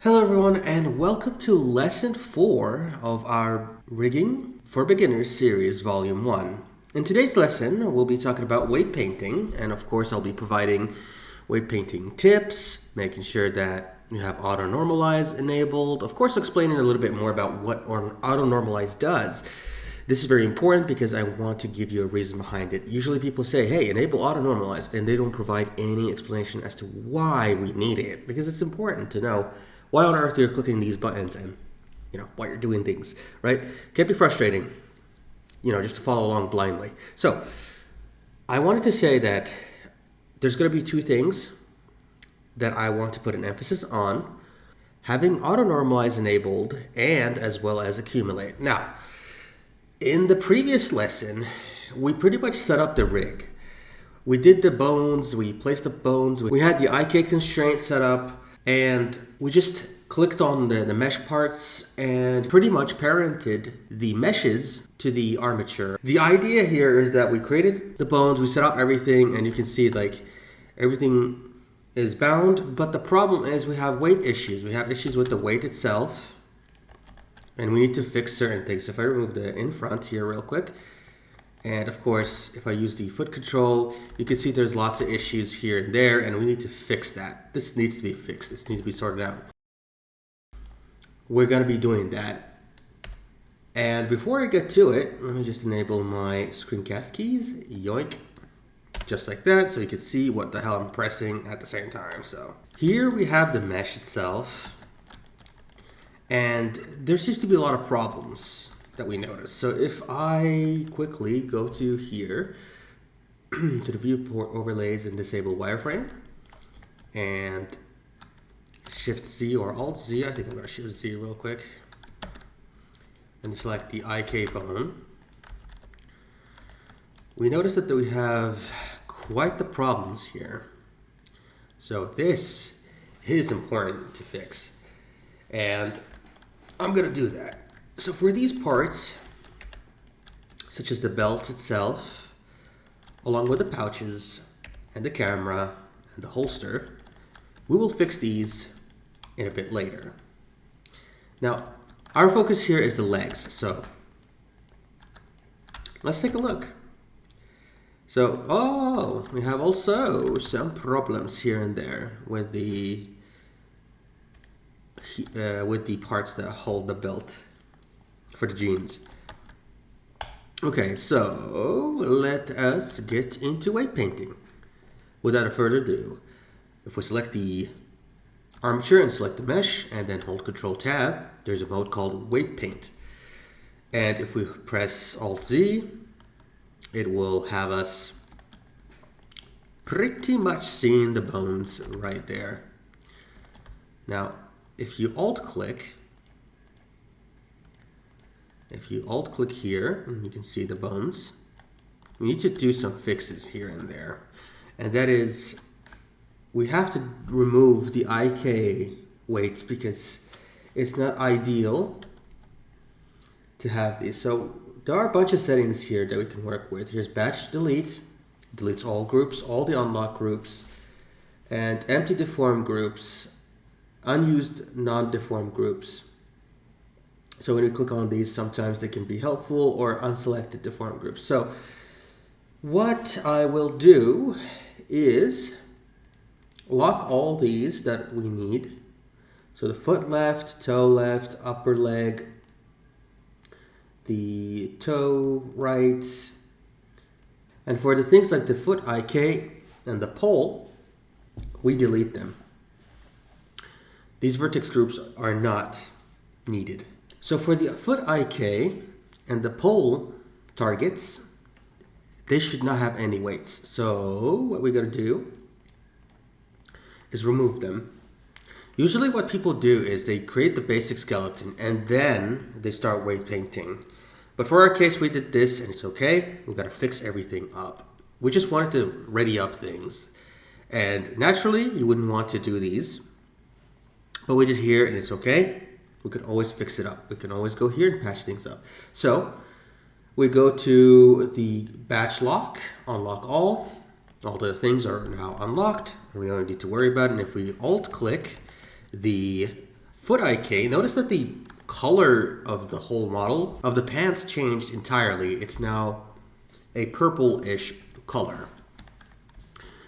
Hello everyone and welcome to lesson 4 of our Rigging for Beginners series volume 1. In today's lesson we'll be talking about weight painting, and of course I'll be providing weight painting tips, making sure that you have auto normalize enabled, of course explaining a little bit more about what auto normalize does. This is very important because I want to give you a reason behind it. Usually people say, hey, enable auto normalize, and they don't provide any explanation as to why we need it, because it's important to know why on earth you're clicking these buttons and why you're doing things, right? Can be frustrating, just to follow along blindly. So I wanted to say that there's going to be two things that I want to put an emphasis on: having auto normalize enabled and as well as accumulate. Now, in the previous lesson, we pretty much set up the rig. We did the bones, we placed the bones, we had the IK constraint set up, and we just clicked on the mesh parts and pretty much parented the meshes to the armature. The idea here is that we created the bones, we set up everything, and you can see like everything is bound, but the problem is we have weight issues. We have issues with the weight itself, and we need to fix certain things. So if I remove the in front here real quick, and of course, if I use the foot control, you can see there's lots of issues here and there, and we need to fix that. This needs to be fixed. This needs to be sorted out. We're going to be doing that. And before I get to it, let me just enable my screencast keys. Yoink. Just like that, so you can see what the hell I'm pressing at the same time. So here we have the mesh itself, and there seems to be a lot of problems that we notice. So if I quickly go to here, to the viewport overlays and disable wireframe, and Shift Z or Alt Z, I think I'm going to Shift Z real quick, and select the IK bone, we notice that we have quite the problems here. So this is important to fix, and I'm going to do that. So for these parts, such as the belt itself, along with the pouches and the camera and the holster, we will fix these in a bit later. Now, our focus here is the legs, so let's take a look. So, we have also some problems here and there with the parts that hold the belt for the jeans. Okay, so let us get into weight painting. Without further ado, if we select the armature and select the mesh and then hold Control Tab, there's a mode called weight paint. And if we press Alt Z, it will have us pretty much seeing the bones right there. Now, if you alt click here, and you can see the bones, we need to do some fixes here and there. And that is, we have to remove the IK weights because it's not ideal to have these. So there are a bunch of settings here that we can work with. Here's batch delete, deletes all groups, all the unlocked groups, and empty deformed groups, unused non-deformed groups. So when you click on these, sometimes they can be helpful, or unselected deformed groups. So what I will do is lock all these that we need. So the foot left, toe left, upper leg, the toe right. And for the things like the foot IK and the pole, we delete them. These vertex groups are not needed. So for the foot IK and the pole targets, they should not have any weights. So what we're going to do is remove them. Usually what people do is they create the basic skeleton and then they start weight painting. But for our case, we did this and it's okay. We've got to fix everything up. We just wanted to ready up things. And naturally, you wouldn't want to do these. But we did here and it's okay. We can always fix it up. We can always go here and patch things up. So we go to the batch lock, unlock all. All the things are now unlocked. We don't need to worry about it. And if we alt click the foot IK, notice that the color of the whole model of the pants changed entirely. It's now a purple-ish color.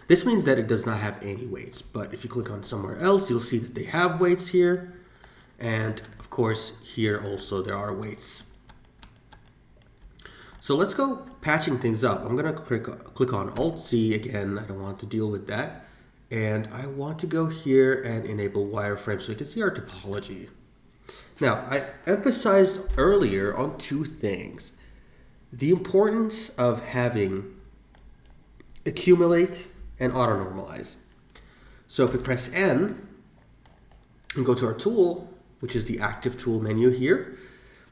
This means that it does not have any weights, but if you click on somewhere else, you'll see that they have weights here. And of course, here also there are weights. So let's go patching things up. I'm gonna click on Alt-C again. I don't want to deal with that. And I want to go here and enable wireframe so we can see our topology. Now, I emphasized earlier on two things. The importance of having Accumulate and Auto-Normalize. So if we press N and go to our tool, which is the active tool menu here,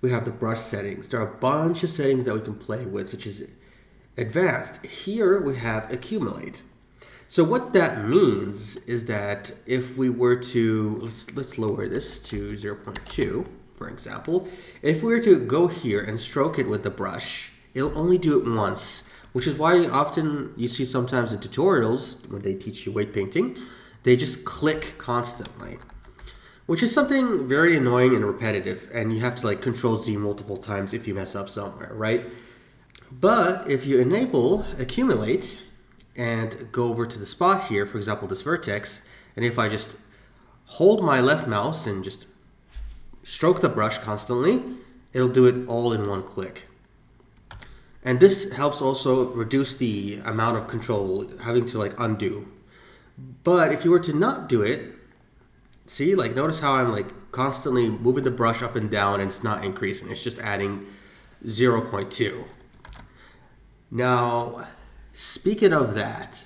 we have the brush settings. There are a bunch of settings that we can play with, such as advanced. Here we have Accumulate. So what that means is that if we were to, let's lower this to 0.2, for example. If we were to go here and stroke it with the brush, it'll only do it once, which is why often you see sometimes in tutorials, when they teach you weight painting, they just click constantly, which is something very annoying and repetitive, and you have to like Control Z multiple times if you mess up somewhere, right? But if you enable Accumulate and go over to the spot here, for example, this vertex, and if I just hold my left mouse and just stroke the brush constantly, it'll do it all in one click. And this helps also reduce the amount of control, having to like undo. But if you were to not do it, see, like notice how I'm like constantly moving the brush up and down and it's not increasing, it's just adding 0.2. Now, speaking of that,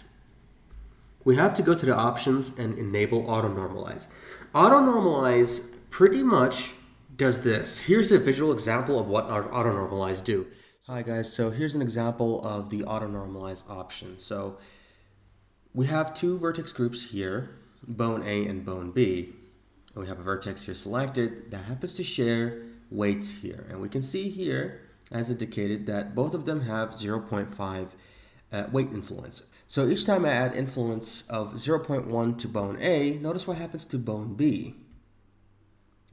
we have to go to the options and enable Auto-Normalize. Auto-Normalize pretty much does this. Here's a visual example of what our Auto-Normalize do. Hi guys, so here's an example of the Auto-Normalize option. So we have two vertex groups here, bone A and bone B. And we have a vertex here selected that happens to share weights here. And we can see here, as indicated, that both of them have 0.5 weight influence. So each time I add influence of 0.1 to bone A, notice what happens to bone B.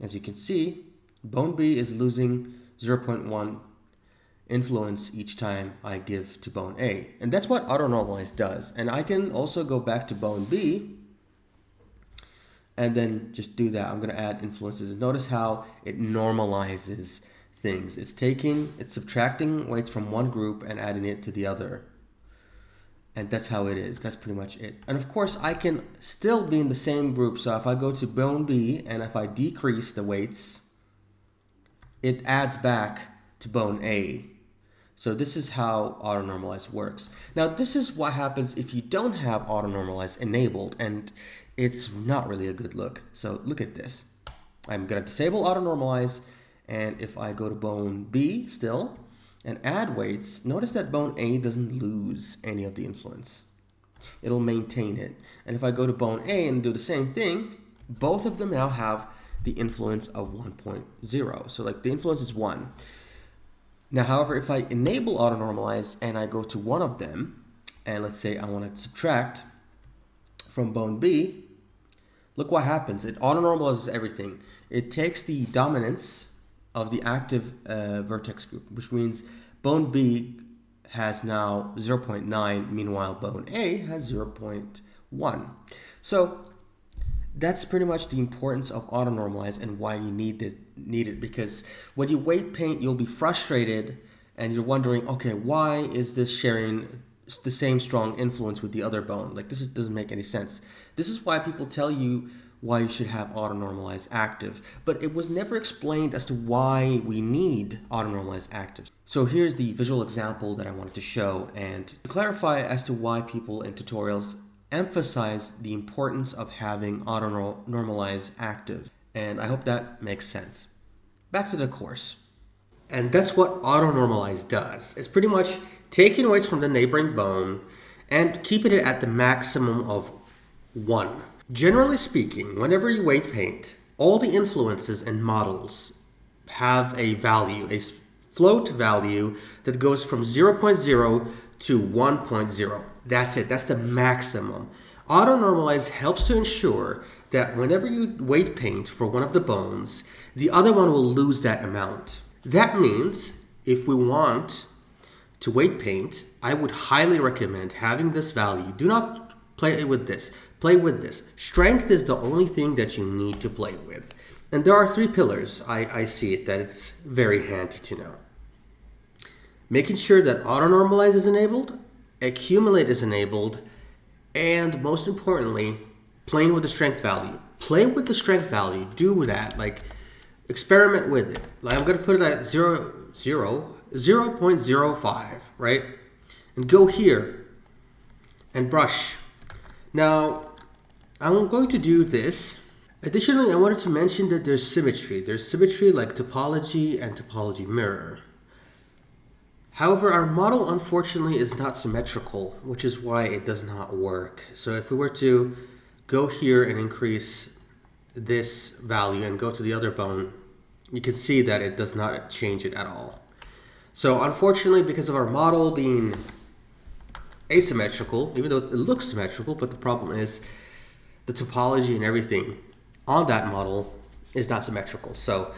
As you can see, bone B is losing 0.1 influence each time I give to bone A. And that's what Auto-Normalize does. And I can also go back to bone B and then just do that. I'm going to add influences. And notice how it normalizes things. It's subtracting weights from one group and adding it to the other. And that's how it is. That's pretty much it. And of course, I can still be in the same group. So if I go to bone B and if I decrease the weights, it adds back to bone A. So this is how Auto-Normalize works. Now, this is what happens if you don't have Auto-Normalize enabled, and it's not really a good look. So look at this. I'm going to disable Auto-Normalize, and if I go to bone B still, and add weights, notice that bone A doesn't lose any of the influence. It'll maintain it. And if I go to bone A and do the same thing, both of them now have the influence of 1.0. So like the influence is 1. Now, however, if I enable Auto-Normalize and I go to one of them, and let's say I want to subtract from bone B, look what happens. It auto-normalizes everything. It takes the dominance of the active vertex group, which means bone B has now 0.9, meanwhile bone A has 0.1. So that's pretty much the importance of Auto-Normalize and why you need it, because when you weight paint, you'll be frustrated and you're wondering, okay, why is this sharing the same strong influence with the other bone? Like doesn't make any sense. This is why people tell you why you should have Auto-Normalize active, but it was never explained as to why we need Auto-Normalize active. So here's the visual example that I wanted to show and to clarify as to why people in tutorials emphasize the importance of having Auto-Normalize active. And I hope that makes sense. Back to the course. And that's what Auto-Normalize does. It's pretty much taking weights from the neighboring bone and keeping it at the maximum of 1. Generally speaking, whenever you weight paint, all the influences and models have a value, a float value that goes from 0.0 to 1.0. That's it. That's the maximum. Auto-Normalize helps to ensure that whenever you weight paint for one of the bones, the other one will lose that amount. That means if we want to weight paint, I would highly recommend having this value. Do not play with this. Play with this. Strength is the only thing that you need to play with. And there are 3 pillars. I see it that it's very handy to know. Making sure that auto normalize is enabled, accumulate is enabled, and most importantly, playing with the strength value. Play with the strength value. Do that. Like, experiment with it. Like, I'm going to put it at 0.05, right? And go here and brush. Now, I'm going to do this. Additionally, I wanted to mention that there's symmetry. There's symmetry like topology and topology mirror. However, our model unfortunately is not symmetrical, which is why it does not work. So if we were to go here and increase this value and go to the other bone, you can see that it does not change it at all. So unfortunately, because of our model being asymmetrical, even though it looks symmetrical, but the problem is the topology and everything on that model is not symmetrical. So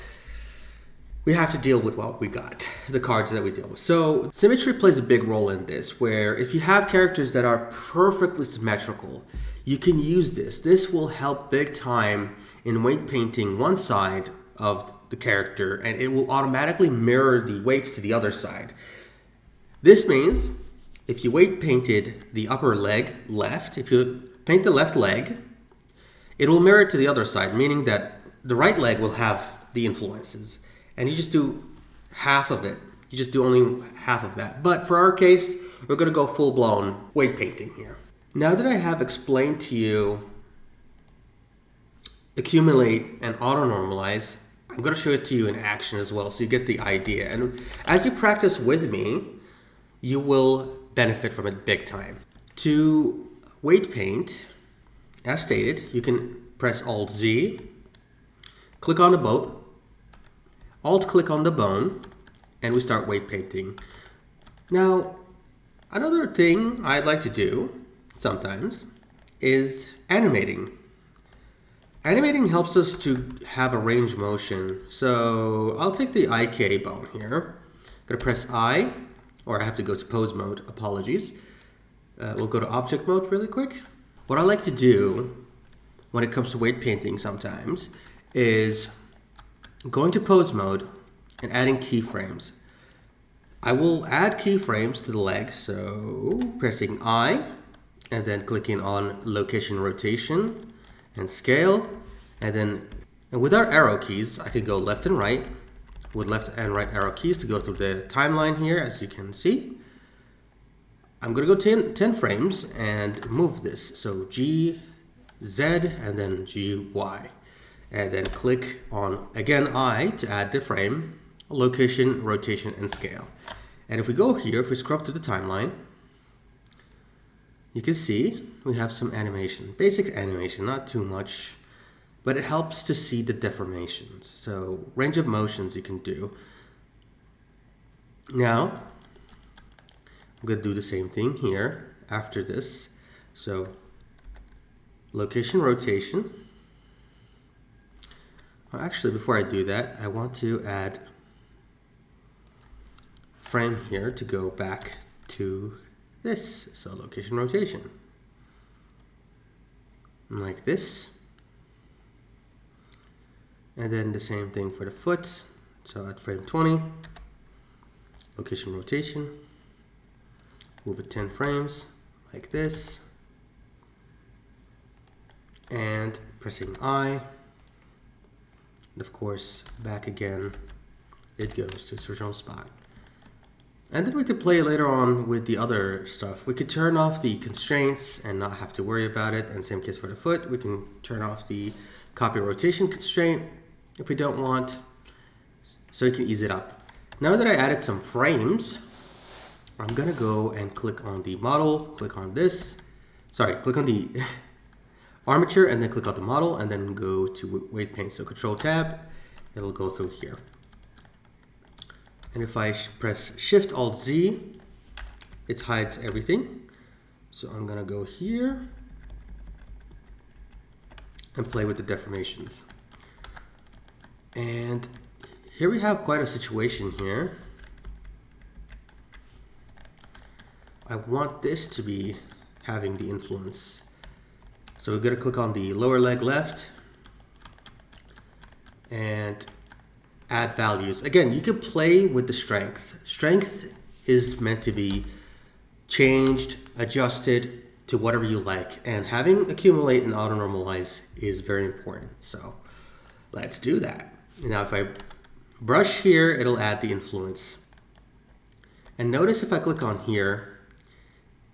we have to deal with what we got, the cards that we deal with. So symmetry plays a big role in this, where if you have characters that are perfectly symmetrical, you can use this. This will help big time in weight painting one side of the character, and it will automatically mirror the weights to the other side. This means if you weight painted the upper leg left, if you paint the left leg, it will mirror it to the other side, meaning that the right leg will have the influences. And you just do half of it. You just do only half of that. But for our case, we're going to go full-blown weight painting here. Now that I have explained to you accumulate and auto-normalize, I'm going to show it to you in action as well, so you get the idea. And as you practice with me, you will benefit from it big time. To weight paint, as stated, you can press Alt-Z, click on the boat, Alt-click on the bone, and we start weight painting. Now, another thing I'd like to do sometimes is animating. Animating helps us to have a range motion. So I'll take the IK bone here. I'm going to press I, or I have to go to pose mode, apologies. We'll go to object mode really quick. What I like to do when it comes to weight painting sometimes is going to pose mode and adding keyframes. I will add keyframes to the leg, so pressing I and then clicking on location rotation and scale, and with our arrow keys I could go left and right with left and right arrow keys to go through the timeline here. As you can see, I'm going to go 10 frames and move this, so G, Z, and then G, Y. And then click on, again, I to add the frame, location, rotation, and scale. And if we go here, if we scrub to the timeline, you can see we have some animation, basic animation, not too much, but it helps to see the deformations. So range of motions you can do. Now, I'm going to do the same thing here after this. So location, rotation. Well, actually, before I do that, I want to add a frame here to go back to this. So location, rotation. Like this. And then the same thing for the foot. So at frame 20, location, rotation. Move it 10 frames like this. And pressing I. And of course, back again, it goes to its original spot. And then we could play later on with the other stuff. We could turn off the constraints and not have to worry about it. And same case for the foot. We can turn off the copy rotation constraint if we don't want, so you can ease it up. Now that I added some frames, I'm gonna go and click on the model, click on this, click on the armature, and then click on the model, and then go to weight paint. So Control Tab, it'll go through here. And if I press Shift Alt Z, it hides everything. So I'm gonna go here, and play with the deformations. And here we have quite a situation here. I want this to be having the influence. So we're going to click on the lower leg left and add values. Again, you can play with the strength. Strength is meant to be changed, adjusted to whatever you like. And having accumulate and auto normalize is very important. So let's do that. Now if I brush here, it'll add the influence. And notice if I click on here,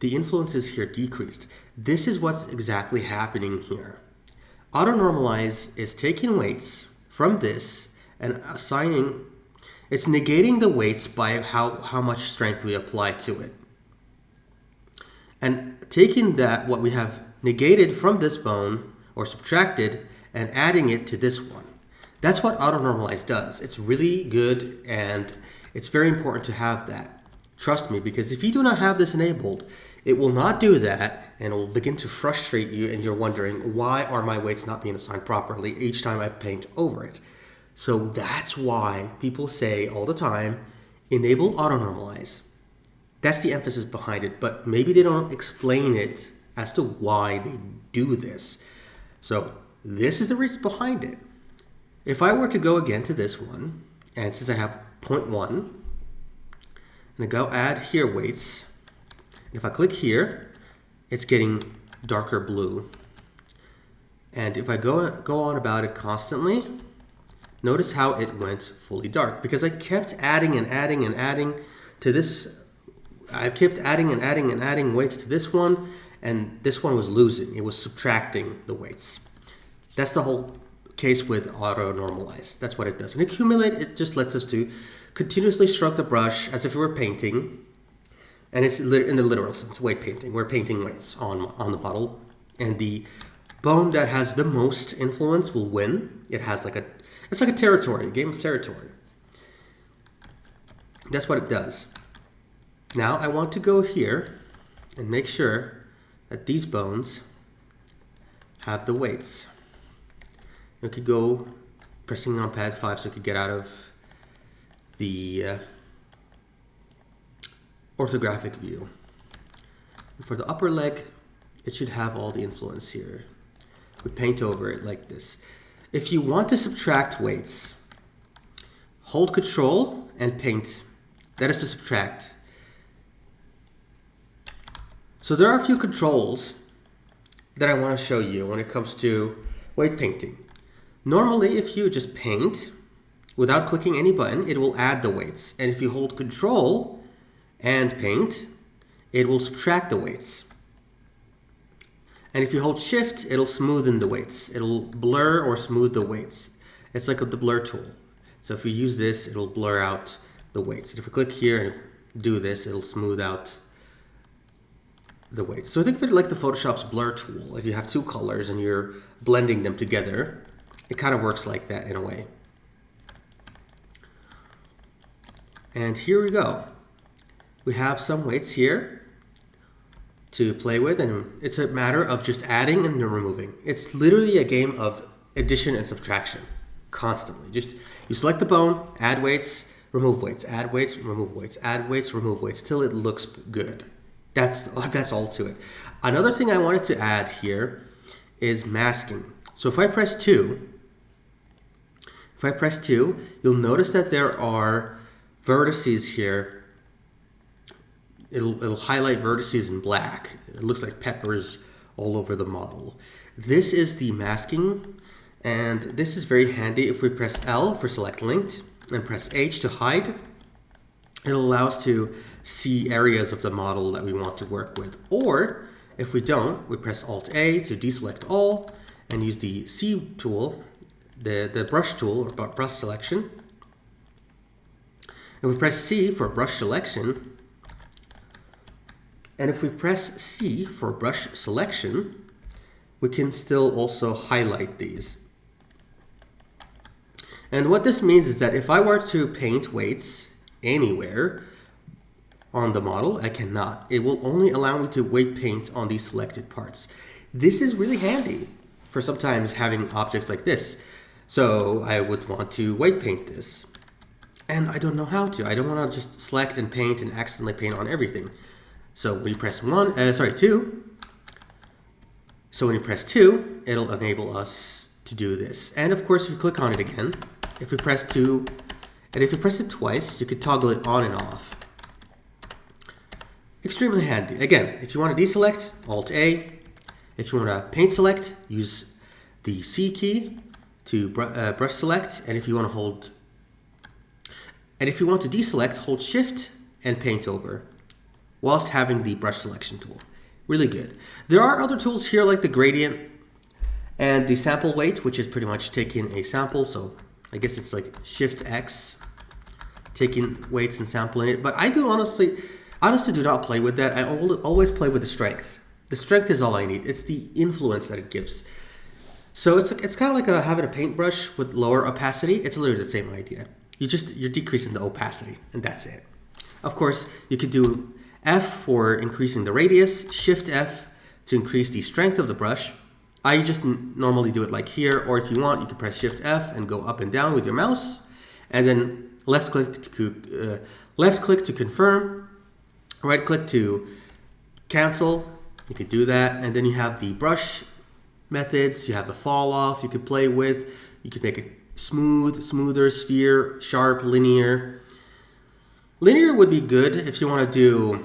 the influence is here decreased. This is what's exactly happening here. Auto normalize is taking weights from this and assigning, it's negating the weights by how much strength we apply to it. And taking that, what we have negated from this bone or subtracted, and adding it to this one. That's what auto normalize does. It's really good and it's very important to have that. Trust me, because if you do not have this enabled, it will not do that and it will begin to frustrate you and you're wondering, why are my weights not being assigned properly each time I paint over it? So that's why people say all the time, enable auto normalize. That's the emphasis behind it, but maybe they don't explain it as to why they do this. So this is the reason behind it. If I were to go again to this one, and since I have 0.1, and I go add here weights, and if I click here, it's getting darker blue. And if I go on about it constantly, notice how it went fully dark because I kept adding and adding and adding to this. I kept adding and adding and adding weights to this one, and this one was losing. It was subtracting the weights. That's the whole case with auto normalize. That's what it does. And accumulate, it just lets us to continuously stroke the brush as if we were painting. And it's in the literal sense, weight painting. We're painting weights on the model. And the bone that has the most influence will win. It's like a territory, a game of territory. That's what it does. Now I want to go here and make sure that these bones have the weights. We could go pressing on pad 5 so we could get out of the orthographic view. And for the upper leg, it should have all the influence here. We paint over it like this. If you want to subtract weights, hold Control and paint. That is to subtract. So there are a few controls that I want to show you when it comes to weight painting. Normally, if you just paint without clicking any button, it will add the weights. And if you hold Control and paint, it will subtract the weights. And if you hold Shift, it'll smoothen the weights. It'll blur or smooth the weights. It's like the blur tool. So if you use this, it'll blur out the weights. And if we click here and do this, it'll smooth out the weights. So think of it like the Photoshop's blur tool. If you have two colors and you're blending them together, it kind of works like that in a way. And here we go. We have some weights here to play with, and it's a matter of just adding and removing. It's literally a game of addition and subtraction constantly. Just you select the bone, add weights, remove weights, add weights, remove weights, add weights, remove weights till it looks good. That's all to it. Another thing I wanted to add here is masking. So if I press 2, you'll notice that there are vertices here. It'll highlight vertices in black. It looks like peppers all over the model. This is the masking, and this is very handy. If we press L for select linked and press H to hide, it'll allow us to see areas of the model that we want to work with. Or if we don't, we press Alt A to deselect all and use the C tool, the brush tool or brush selection. And we press C for brush selection. And if we press C for brush selection, we can still also highlight these. And what this means is that if I were to paint weights anywhere on the model, I cannot. It will only allow me to weight paint on these selected parts. This is really handy for sometimes having objects like this. So I would want to weight paint this. And I don't know how to. I don't want to just select and paint and accidentally paint on everything. So when you press 2, so when you press 2, it'll enable us to do this. And of course, if you click on it again, if we press 2, and if you press it twice, you could toggle it on and off. Extremely handy. Again, if you want to deselect, Alt-A. If you want to paint select, use the C key to brush select. And if you want to deselect, hold Shift and paint over, whilst having the brush selection tool. Really good. There are other tools here like the gradient and the sample weight, which is pretty much taking a sample. So I guess it's like Shift X, taking weights and sampling it. But I do honestly do not play with that. I always play with the strength. The strength is all I need. It's the influence that it gives. So it's kind of like having a paintbrush with lower opacity. It's literally the same idea. You're decreasing the opacity, and that's it. Of course, you could do F for increasing the radius, Shift F to increase the strength of the brush. I just normally do it like here, or if you want, you can press Shift F and go up and down with your mouse, and then left click to confirm, right click to cancel. You could do that, and then you have the brush methods. You have the fall off you could play with. You could make it smooth, smoother, sphere, sharp, linear. Linear would be good if you want to do,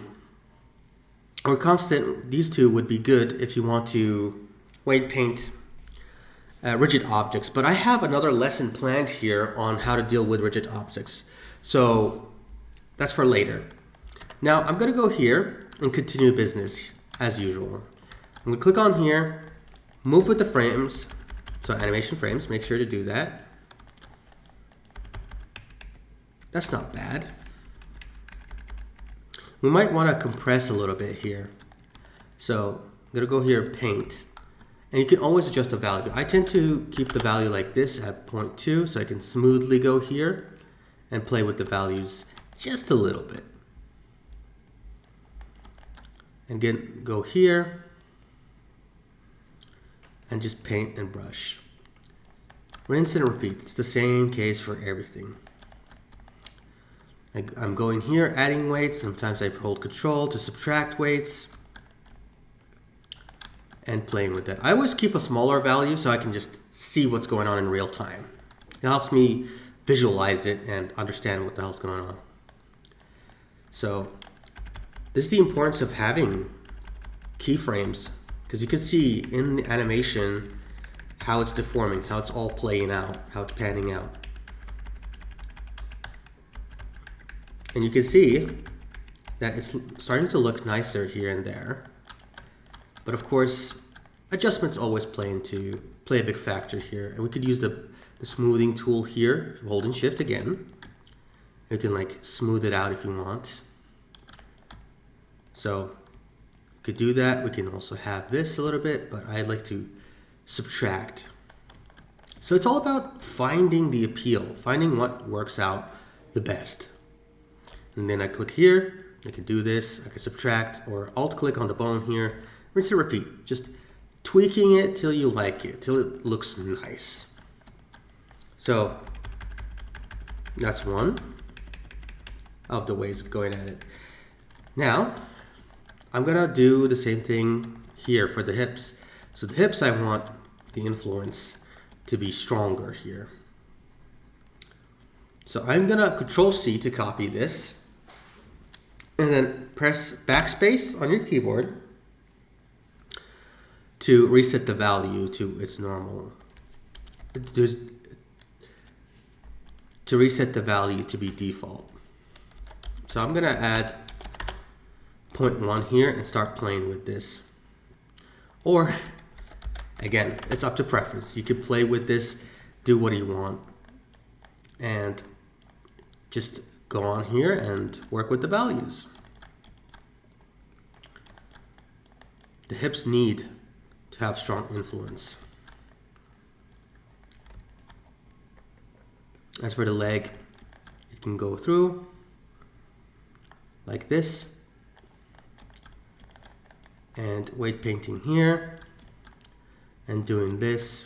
or constant. These two would be good if you want to weight paint rigid objects. But I have another lesson planned here on how to deal with rigid objects. So that's for later. Now I'm going to go here and continue business as usual. I'm going to click on here, move with the frames, so animation frames, make sure to do that. That's not bad. We might want to compress a little bit here. So I'm going to go here, paint, and you can always adjust the value. I tend to keep the value like this at 0.2, so I can smoothly go here and play with the values just a little bit. And again, go here and just paint and brush. Rinse and repeat. It's the same case for everything. I'm going here, adding weights. Sometimes I hold Control to subtract weights and playing with that. I always keep a smaller value so I can just see what's going on in real time. It helps me visualize it and understand what the hell's going on. So this is the importance of having keyframes, because you can see in the animation how it's deforming, how it's all playing out, how it's panning out. And you can see that it's starting to look nicer here and there. But of course, adjustments always play a big factor here. And we could use the smoothing tool here, holding Shift again. You can like smooth it out if you want. So we could do that. We can also have this a little bit, but I'd like to subtract. So it's all about finding the appeal, finding what works out the best. And then I click here, I can do this, I can subtract, or alt click on the bone here, rinse and repeat. Just tweaking it till you like it, till it looks nice. So that's one of the ways of going at it. Now, I'm gonna do the same thing here for the hips. So the hips, I want the influence to be stronger here. So I'm gonna Control C to copy this, and then press backspace on your keyboard to reset the value to its normal. To reset the value to be default. So I'm gonna add 0.1 here and start playing with this. Or again, it's up to preference. You can play with this, do what you want, and just go on here and work with the values. The hips need to have strong influence. As for the leg, it can go through like this, and weight painting here, and doing this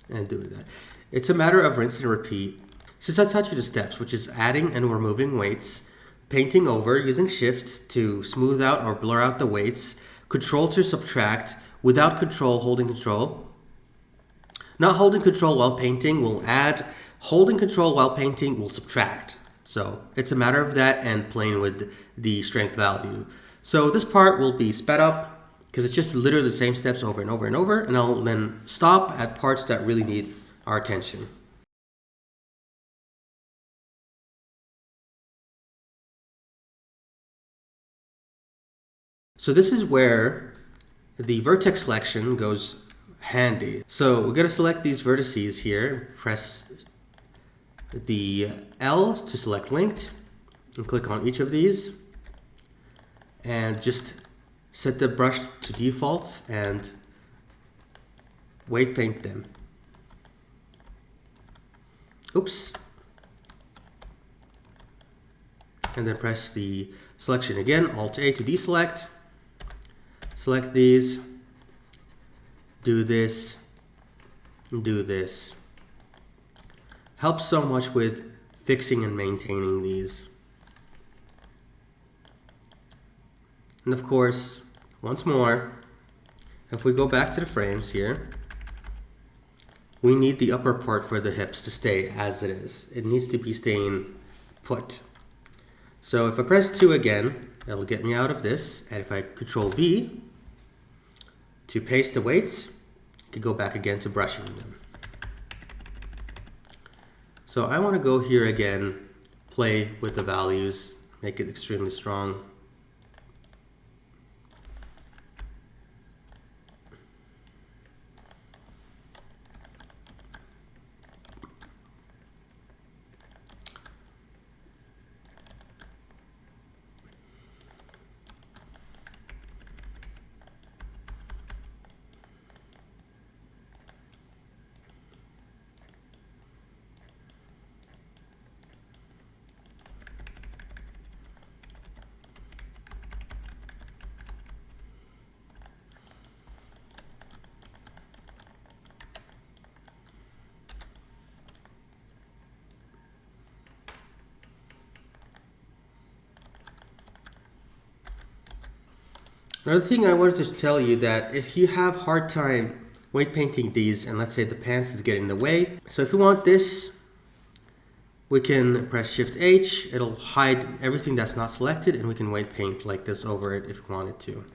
and doing that. It's a matter of rinse and repeat. Since I taught you the steps, which is adding and removing weights, painting over using shift to smooth out or blur out the weights, control to subtract, without control, holding control. Not holding control while painting will add, holding control while painting will subtract. So it's a matter of that and playing with the strength value. So this part will be sped up because it's just literally the same steps over and over and over, and I'll then stop at parts that really need our attention. So this is where the vertex selection goes handy. So we're going to select these vertices here, press the L to select linked, and click on each of these, and just set the brush to default and weight paint them. Oops. And then press the selection again, Alt A to deselect. Select these, do this, and do this. Helps so much with fixing and maintaining these. And of course, once more, if we go back to the frames here, we need the upper part for the hips to stay as it is. It needs to be staying put. So if I press 2 again, it'll get me out of this. And if I Control V to paste the weights, I could go back again to brushing them. So I want to go here again, play with the values, make it extremely strong. Another thing I wanted to tell you that if you have hard time weight painting these, and let's say the pants is getting in the way, so if you want this, we can press Shift H, it'll hide everything that's not selected, and we can weight paint like this over it if we wanted to.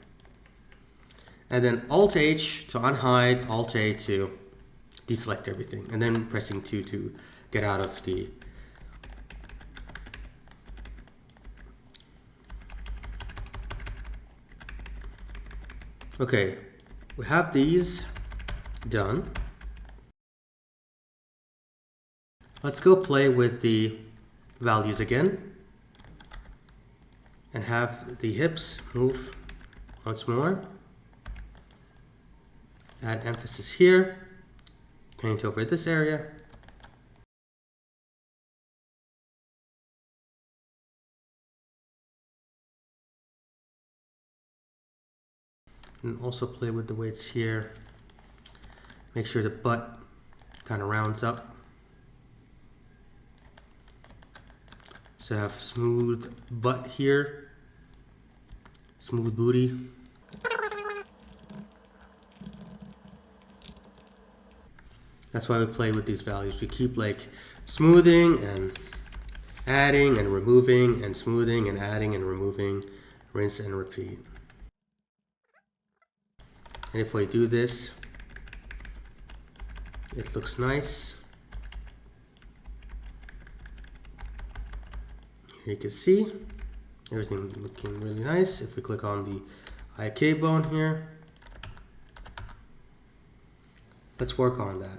And then Alt H to unhide, Alt A to deselect everything, and then pressing 2 to get out of the Okay, we have these done. Let's go play with the values again and have the hips move once more. Add emphasis here, paint over this area. And also play with the weights here. Make sure the butt kind of rounds up. So have smooth butt here, smooth booty. That's why we play with these values. We keep like smoothing and adding and removing and smoothing and adding and removing, rinse and repeat. And if we do this, it looks nice. Here you can see everything looking really nice. If we click on the IK bone here, let's work on that.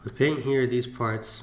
We paint here these parts.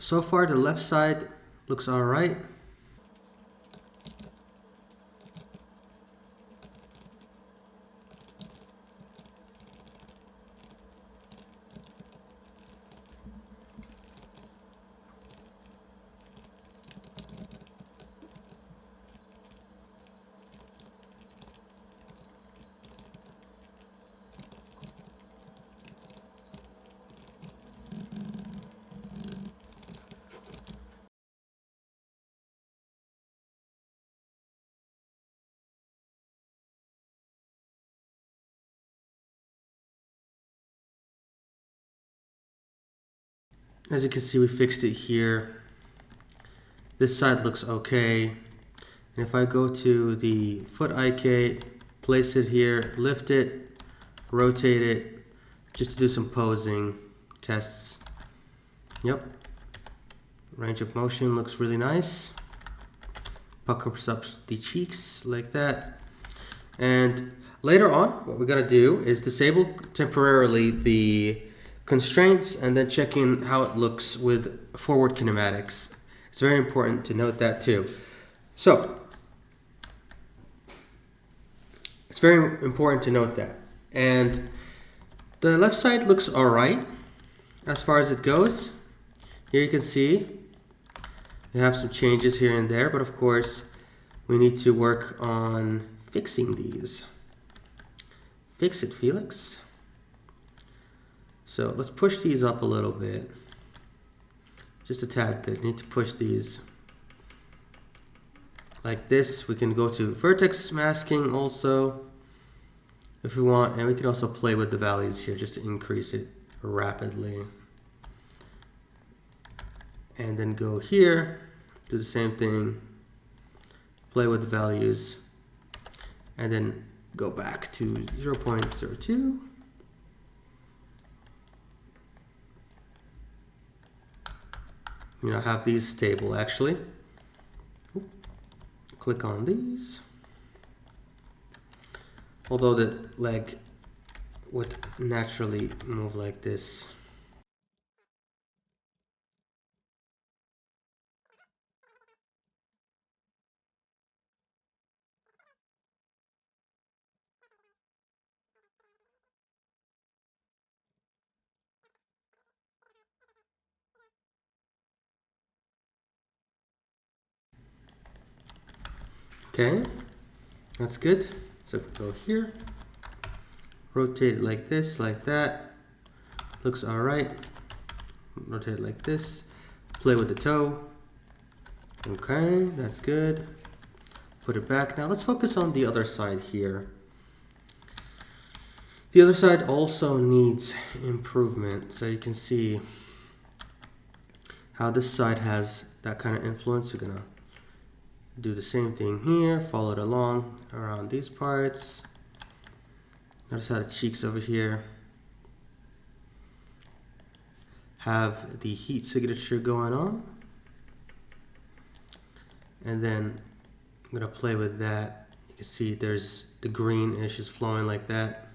So far the left side looks alright. As you can see, we fixed it here. This side looks okay. And if I go to the foot IK, place it here, lift it, rotate it, just to do some posing tests. Yep. Range of motion looks really nice. Puckers up the cheeks like that. And later on, what we're gonna do is disable temporarily the constraints and then checking how it looks with forward kinematics. It's very important to note that too. So, it's very important to note that. And the left side looks alright as far as it goes. Here you can see we have some changes here and there, but of course we need to work on fixing these. Fix it, Felix. So let's push these up a little bit. Just a tad bit. Need to push these like this. We can go to vertex masking also if we want, and we can also play with the values here just to increase it rapidly. And then go here, do the same thing, play with the values, and then go back to 0.02. Have these stable actually. Oop. Click on these. Although the leg would naturally move like this. Okay, that's good. So if we go here, rotate it like this, like that, looks all right. Rotate it like this, play with the toe. Okay, that's good. Put it back. Now let's focus on the other side here. The other side also needs improvement. So you can see how this side has that kind of influence. We're gonna do the same thing here, follow it along around these parts. Notice how the cheeks over here have the heat signature going on. And then I'm gonna play with that. You can see there's the greenish is flowing like that.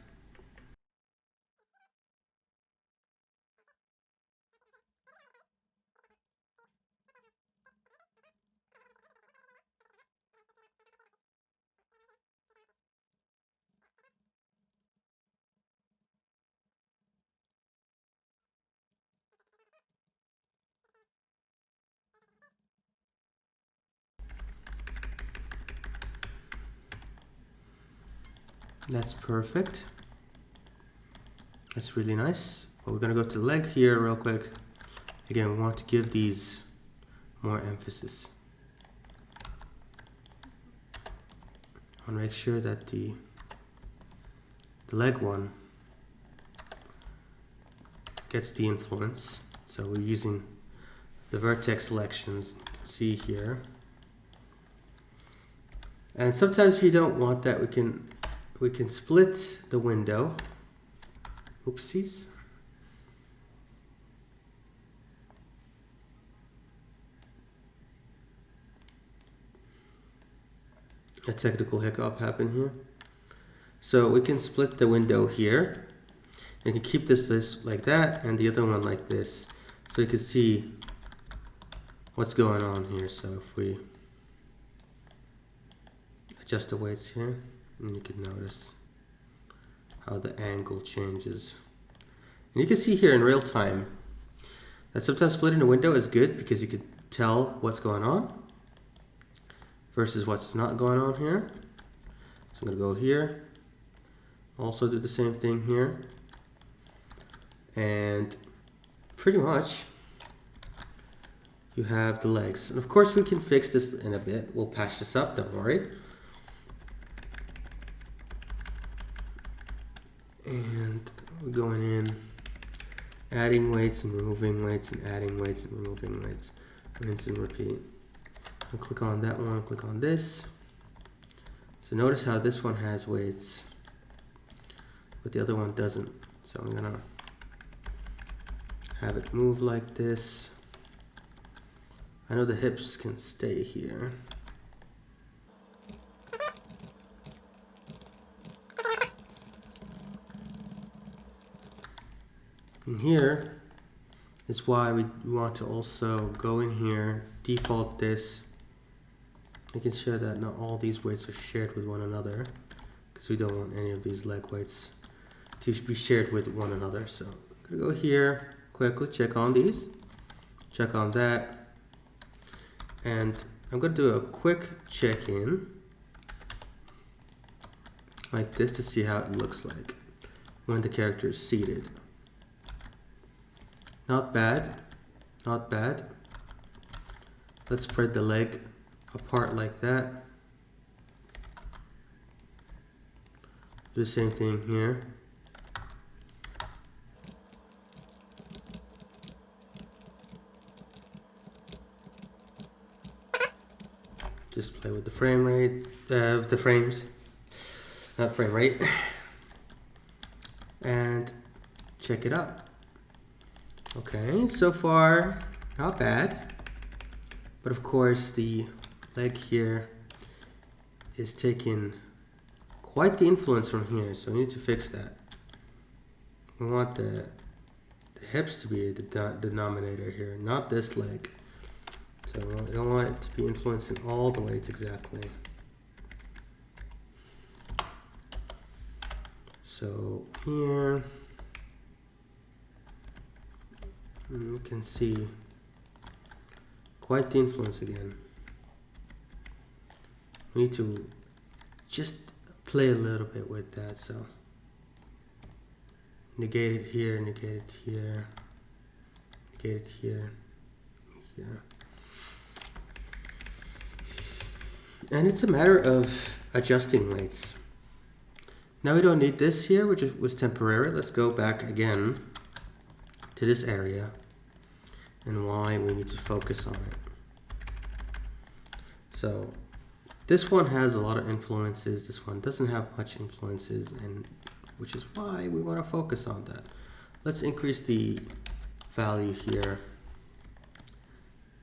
That's perfect. That's really nice. But we're gonna go to the leg here real quick. Again, we want to give these more emphasis. I want to make sure that the leg one gets the influence. So we're using the vertex selections, you can see here. And sometimes if you don't want that, we can split the window. Oopsies. A technical hiccup happened here. So we can split the window here. You can keep this like that and the other one like this. So you can see what's going on here. So if we adjust the weights here, and you can notice how the angle changes. And you can see here in real time that sometimes splitting the window is good because you can tell what's going on versus what's not going on here. So I'm gonna go here, also do the same thing here. And pretty much you have the legs. And of course we can fix this in a bit. We'll patch this up, don't worry. And we're going in, adding weights and removing weights and adding weights and removing weights. Rinse and repeat. I'll click on that one, click on this. So notice how this one has weights, but the other one doesn't. So I'm gonna have it move like this. I know the hips can stay here. And here is why we want to also go in here, default this, making sure that not all these weights are shared with one another, because we don't want any of these leg weights to be shared with one another. So I'm gonna go here, quickly check on these, check on that, and I'm gonna do a quick check-in like this to see how it looks like when the character is seated. Not bad, not bad. Let's spread the leg apart like that. Do the same thing here. Just play with the frame rate, the frames, not frame rate, and check it out. Okay, so far not bad, but of course the leg here is taking quite the influence from here, so we need to fix that. We want the hips to be the denominator here, not this leg. So we don't want it to be influencing all the weights exactly. So here you can see quite the influence again. we need to just play a little bit with that. So negate it here, negate it here, negate it here, here. And it's a matter of adjusting weights. Now we don't need this here, which was temporary. Let's go back again to this area and why we need to focus on it. So this one has a lot of influences. This one doesn't have much influences, and which is why we want to focus on that. Let's increase the value here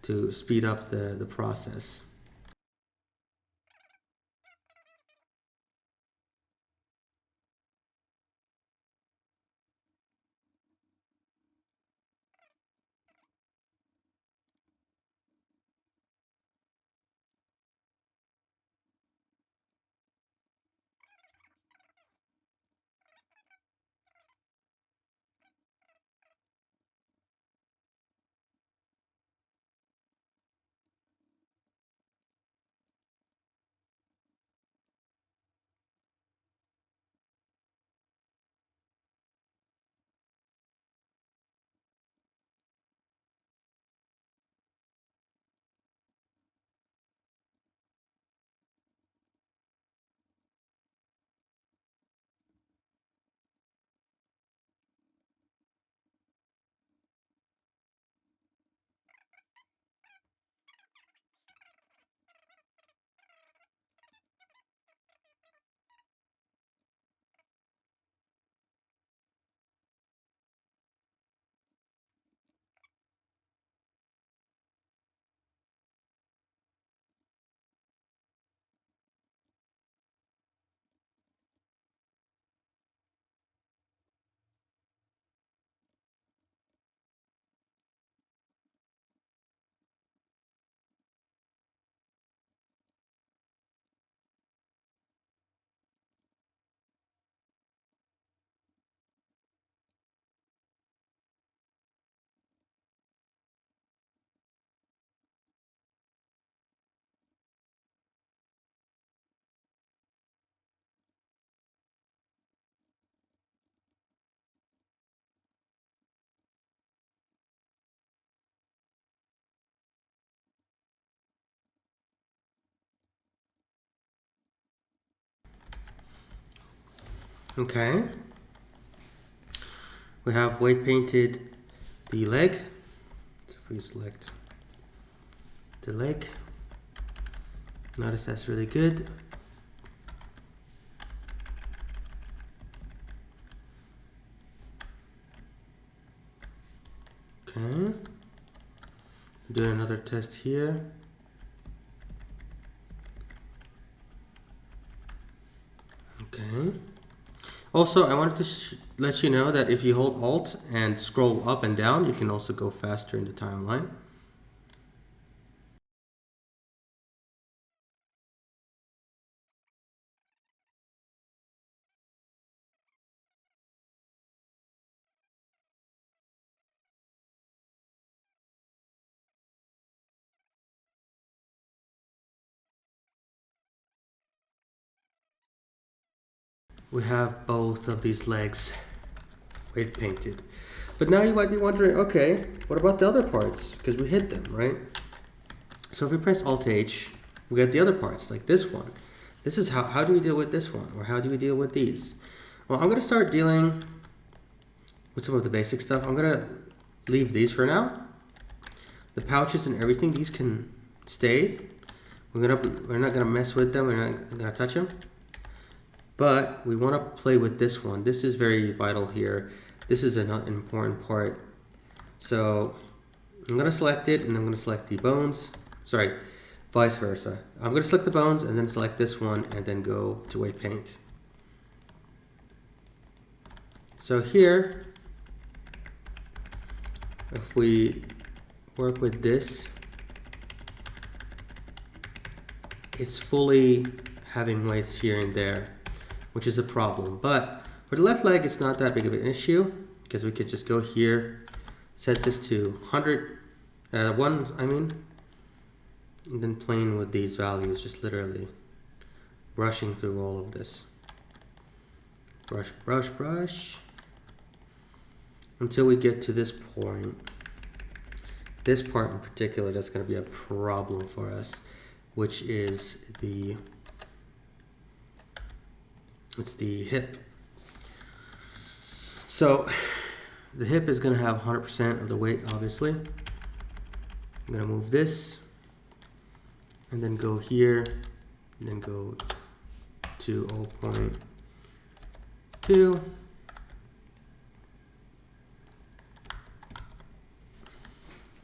to speed up the process. Okay. We have weight painted the leg. So if we select the leg, notice that's really good. Okay. Do another test here. Okay. Also, I wanted to let you know that if you hold Alt and scroll up and down, you can also go faster in the timeline. We have both of these legs weight painted. But now you might be wondering, okay, what about the other parts? Because we hid them, right? So if we press Alt H, we get the other parts, like this one. This is how do we deal with this one? Or how do we deal with these? Well, I'm gonna start dealing with some of the basic stuff. I'm gonna leave these for now. The pouches and everything, these can stay. We're not gonna mess with them, we're not gonna touch them. But we want to play with this one. This is very vital here. This is an important part. So I'm going to select it, and I'm going to select the bones. Sorry, vice versa. I'm going to select the bones and then select this one and then go to weight paint. So here, if we work with this, it's fully having weights here and there, which is a problem. But for the left leg, it's not that big of an issue because we could just go here, set this to 100, and then playing with these values, just literally brushing through all of this. Brush, brush, brush. Until we get to this point. This part in particular, that's going to be a problem for us, which is it's the hip. So the hip is going to have 100% of the weight, obviously. I'm going to move this and then go here and then go to 0.2.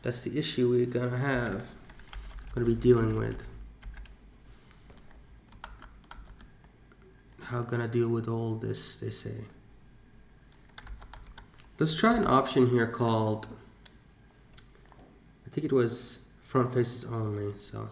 That's the issue we're going to be dealing with. How gonna deal with all this, they say. Let's try an option here called, I think it was front faces only, so.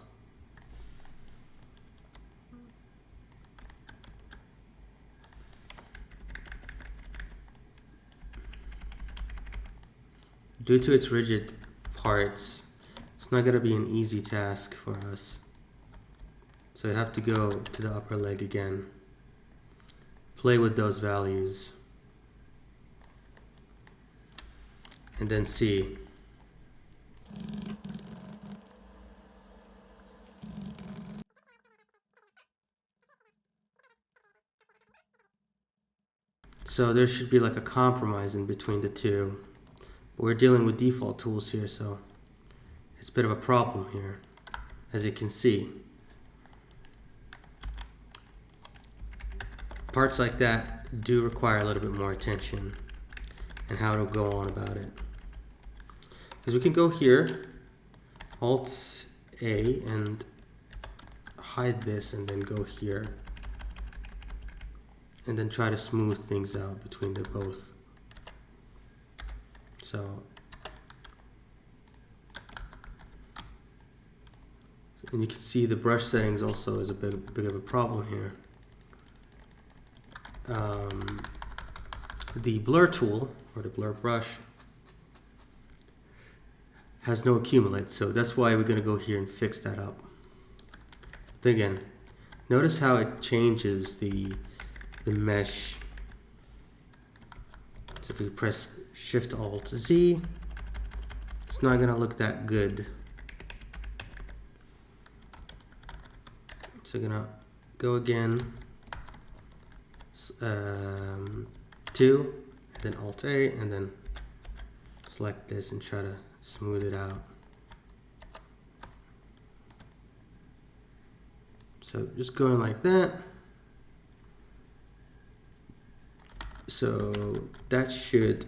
Due to its rigid parts, it's not gonna be an easy task for us. So I have to go to the upper leg again. Play with those values. And then see. So there should be like a compromise in between the two. But we're dealing with default tools here, so it's a bit of a problem here, as you can see. Parts like that do require a little bit more attention and how to go on about it. Because we can go here, Alt A, and hide this, and then go here. And then try to smooth things out between the both. So, and you can see the brush settings also is a big of a problem here. The blur tool, or the blur brush, has no accumulate, so that's why we're going to go here and fix that up. Then again, notice how it changes the mesh. So if we press Shift Alt Z, it's not going to look that good. So I'm going to go again, 2, and then Alt A, and then select this and try to smooth it out. So just going like that. So that should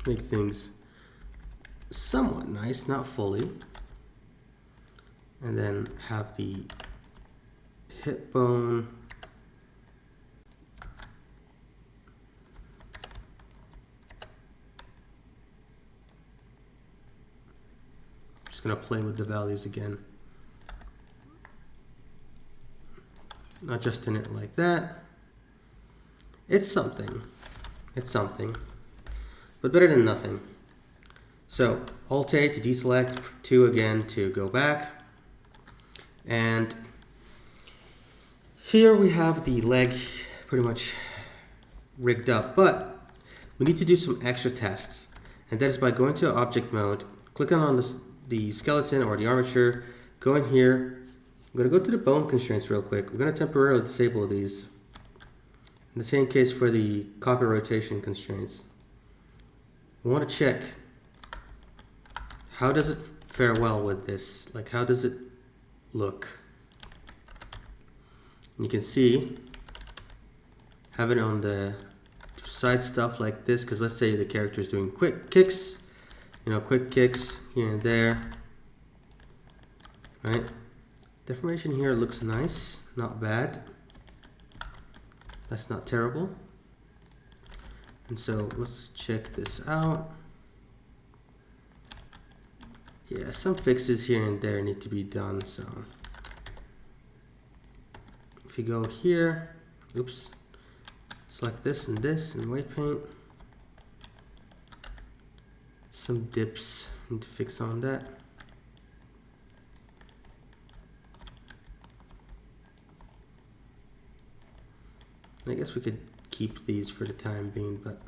make things somewhat nice, not fully. And then have the hip bone. Just gonna play with the values again. Not just in it like that. It's something. It's something. But better than nothing. So Alt A to deselect, 2 again to go back. And here we have the leg pretty much rigged up, but we need to do some extra tests. And that is by going to object mode, clicking on the skeleton or the armature, go in here. I'm going to go to the bone constraints real quick. We're going to temporarily disable these. In the same case for the copy rotation constraints. We want to check, how does it fare well with this? Like, how does it look? And you can see, have it on the side stuff like this, because let's say the character is doing quick kicks, quick kicks here and there, right? Deformation here looks nice, not bad. That's not terrible. And so let's check this out. Yeah, some fixes here and there need to be done. So if you go here, oops, select this and weight paint. Some dips need to fix on that. I guess we could keep these for the time being, but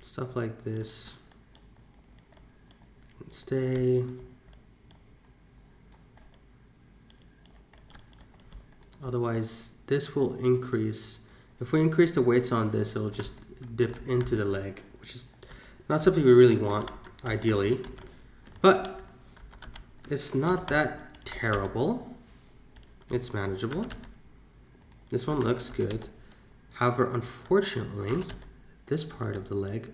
stuff like this stay. Otherwise, this will increase. If we increase the weights on this, it'll just dip into the leg, which is not something we really want, ideally. But it's not that terrible. It's manageable. This one looks good. However, unfortunately, this part of the leg,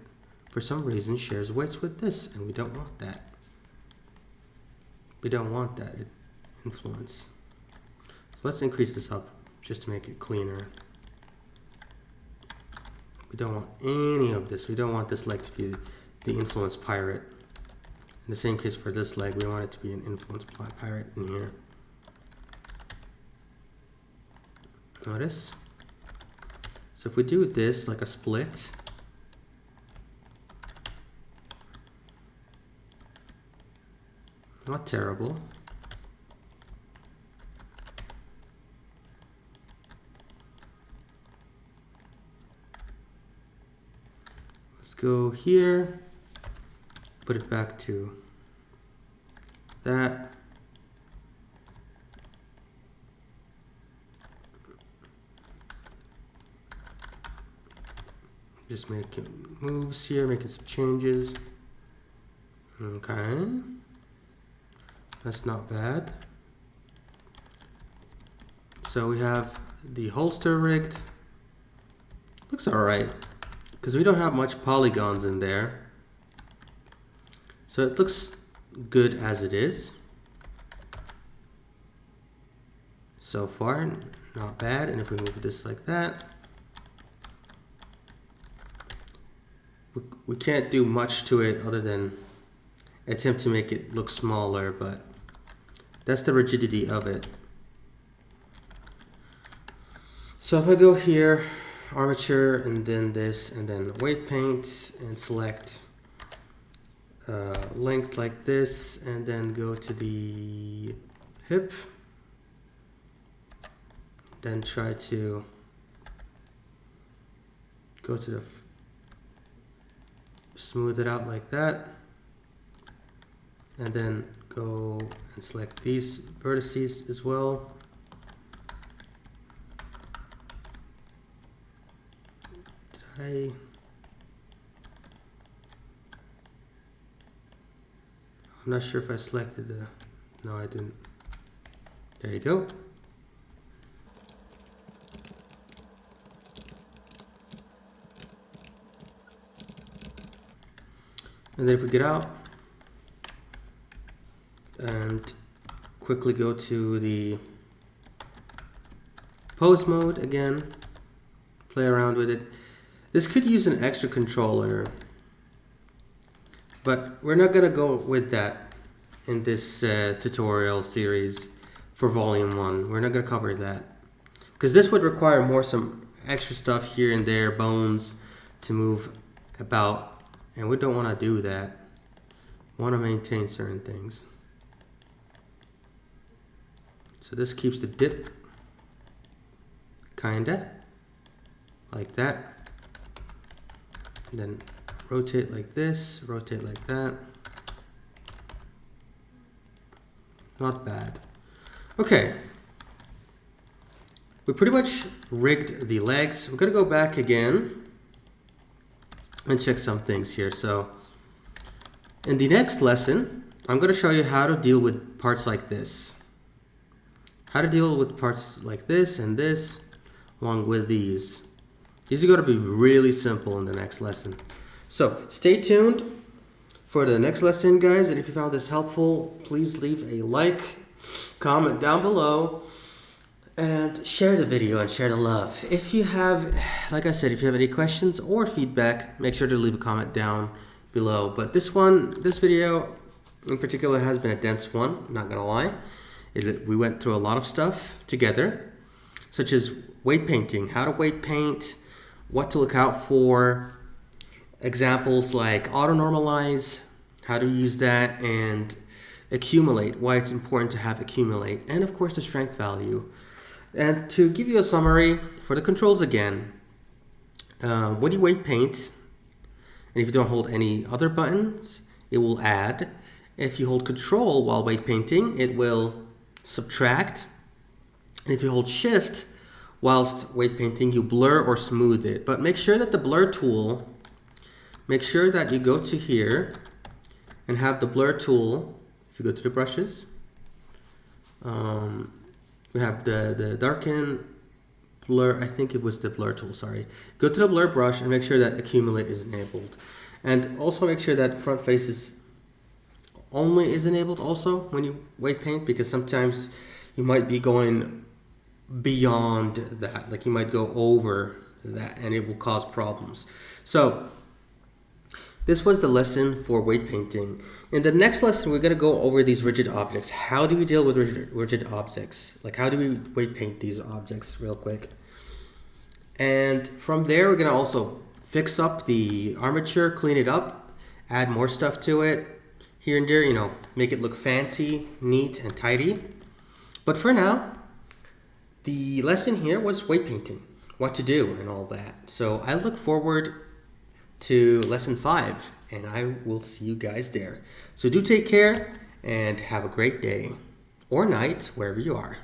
for some reason, shares weights with this, and we don't want that. We don't want that influence. So let's increase this up just to make it cleaner. We don't want any of this. We don't want this leg to be the influence pirate. In the same case for this leg, we want it to be an influence pirate in here. Notice? So if we do this like a split, not terrible. Let's go here, put it back to that. Just making moves here, making some changes. Okay. That's not bad. So we have the holster rigged. Looks alright, because we don't have much polygons in there. So it looks good as it is. So far, not bad. And if we move this like that, we can't do much to it other than attempt to make it look smaller, but that's the rigidity of it. So if I go here, armature, and then this, and then weight paint, and select length like this, and then go to the hip, then try to go to the smooth it out like that, and then go and select these vertices as well. I'm not sure if I selected the, no I didn't. There you go. And then if we get out and quickly go to the pose mode again, play around with it. This could use an extra controller, but we're not gonna go with that in this tutorial series for volume 1. We're not gonna cover that, because this would require some extra stuff here and there, bones to move about, and we don't wanna do that. We wanna maintain certain things. So this keeps the dip, kinda, like that. And then rotate like this, rotate like that. Not bad. Okay. We pretty much rigged the legs. We're gonna go back again and check some things here. So in the next lesson, I'm gonna show you how to deal with parts like this. How to deal with parts like this and this, along with these. These are going to be really simple in the next lesson. So stay tuned for the next lesson, guys. And if you found this helpful, please leave a like, comment down below, and share the video and share the love. If you have, like I said, if you have any questions or feedback, make sure to leave a comment down below. But this video in particular has been a dense one, I'm not going to lie. We went through a lot of stuff together, such as weight painting, how to weight paint, what to look out for, examples like auto normalize, how to use that, and accumulate, why it's important to have accumulate, and of course the strength value. And to give you a summary for the controls again, when you weight paint, and if you don't hold any other buttons, it will add. If you hold control while weight painting, it will subtract. And if you hold shift whilst weight painting, you blur or smooth it. But make sure that the blur tool, make sure that you go to here and have the blur tool. If you go to the brushes, we have the darken, blur, I think it was the blur tool, sorry. Go to the blur brush and make sure that accumulate is enabled. And also make sure that front faces only is enabled also when you weight paint, because sometimes you might be going beyond that, like you might go over that and it will cause problems. So this was the lesson for weight painting. In the next lesson, we're going to go over these rigid objects. How do we deal with rigid objects? Like how do we weight paint these objects real quick? And from there, we're going to also fix up the armature, clean it up, add more stuff to it here and there, you know, make it look fancy, neat, and tidy. But for now, the lesson here was weight painting, what to do and all that. So I look forward to lesson 5, and I will see you guys there. So do take care and have a great day or night wherever you are.